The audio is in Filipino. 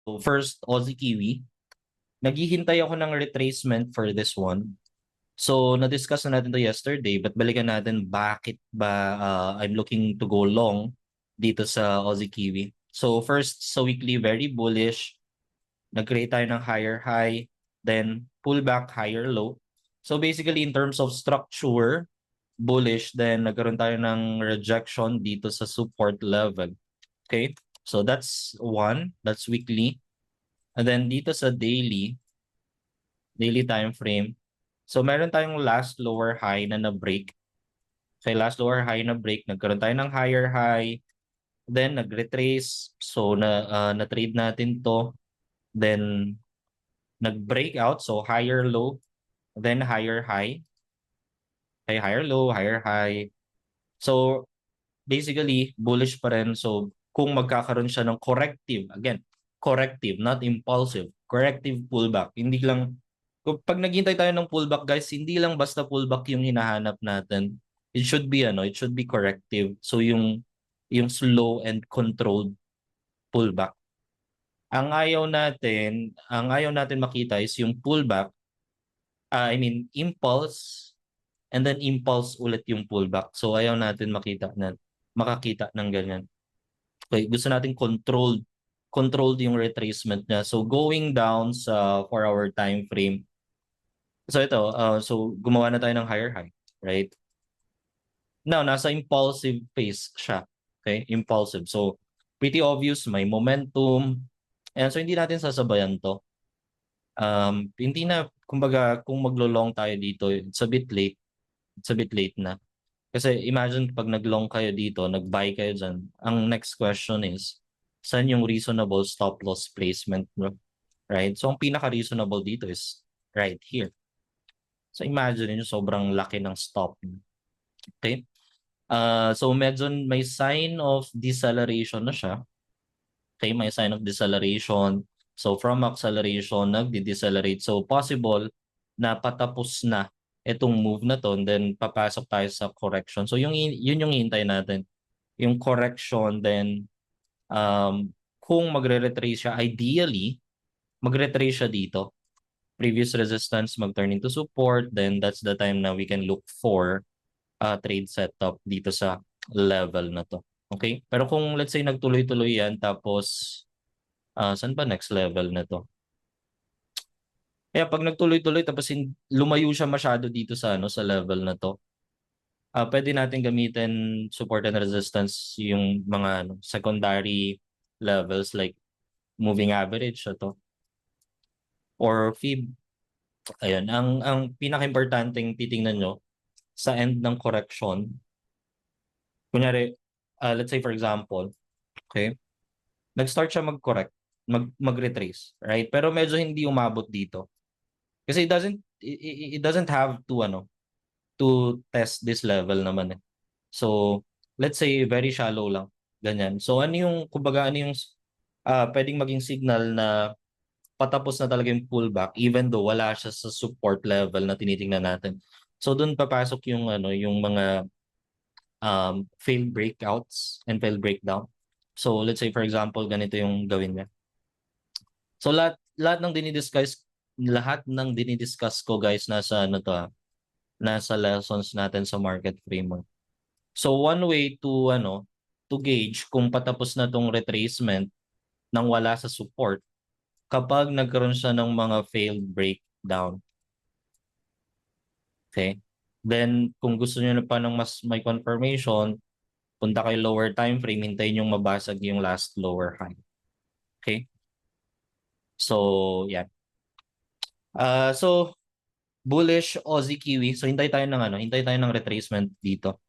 So first, Aussie Kiwi. Naghihintay ako ng retracement for this one. So na-discuss na natin to yesterday, but balikan natin bakit ba I'm looking to go long dito sa Aussie Kiwi. So first, sa weekly, very bullish. Nag-create tayo ng higher high, then pull back higher low. So basically, in terms of structure, bullish, then nagkaroon tayo ng rejection dito sa support level. Okay? So that's one. That's weekly. And then dito sa daily time frame. So meron tayong last lower high na na-break. Okay, last lower high na break, nagkaroon tayo ng higher high, then nag-retrace. So na-trade natin to. Then nag-breakout, so higher low, then higher high. Okay, higher low, higher high. So basically, bullish pa rin. So kung magkakaroon siya ng corrective, again, corrective, not impulsive, corrective pullback. Hindi lang, pag naghintay tayo ng pullback, guys, hindi lang basta pullback yung hinahanap natin. It should be it should be corrective. So yung slow and controlled pullback. Ang ayaw natin makita is yung pullback, impulse, and then impulse ulit yung pullback. So ayaw natin makakita ng ganyan. Okay, gusto natin controlled yung retracement niya. So going down sa 4-hour time frame. So ito, so gumawa na tayo ng higher high, right? Now, nasa impulsive phase siya. Okay, impulsive. So pretty obvious, may momentum. And so hindi natin sasabayan to. Hindi na, kumbaga, kung maglo-long tayo dito, it's a bit late. It's a bit late na. Kasi imagine pag nag-long kayo dito, nag-buy kayo dyan, ang next question is, saan yung reasonable stop loss placement nyo? Right? So ang pinaka-reasonable dito is right here. So imagine nyo, sobrang laki ng stop. Okay? So medyo may sign of deceleration na siya. Okay, may sign of deceleration. So from acceleration, nagde-decelerate. So possible na patapos na itong move na to, and then papasok tayo sa correction. So yun yung hintay natin. Yung correction, then kung magre-retrace siya, ideally, magre-retrace siya dito. Previous resistance mag-turn into support, then that's the time na we can look for trade setup dito sa level na to. Okay? Pero kung let's say nagtuloy-tuloy yan, tapos saan ba next level na to? Kaya pag nagtuloy-tuloy tapos lumayo siya masyado dito sa sa level na to, pwede natin gamitin support and resistance yung mga secondary levels like moving average to or fib. Ayun, ang pinaka-importanteng titingnan nyo sa end ng correction, kunyari, let's say for example, okay, nag-start siya mag-retrace, right? Pero medyo hindi umabot dito. Kasi it doesn't have to test this level naman eh. So, let's say very shallow lang, ganyan. So kumbaga ano yung pwedeng maging signal na patapos na talaga yung pullback even though wala siya sa support level na tinitingnan natin. So doon papasok yung mga failed breakouts and failed breakdown. So let's say for example ganito yung gawin niya. So lahat ng dinidiscuss ko, guys, nasa nasa lessons natin sa market framework. So one way to gauge kung patapos na tong retracement nang wala sa support kapag nagkaroon siya ng mga failed breakdown. Okay? Then kung gusto niyo na pa ng mas may confirmation, punta kayo lower time frame, hintayin yung mabasag yung last lower high. Okay? So, yeah. So bullish Aussie Kiwi. So hintay tayo ng retracement dito.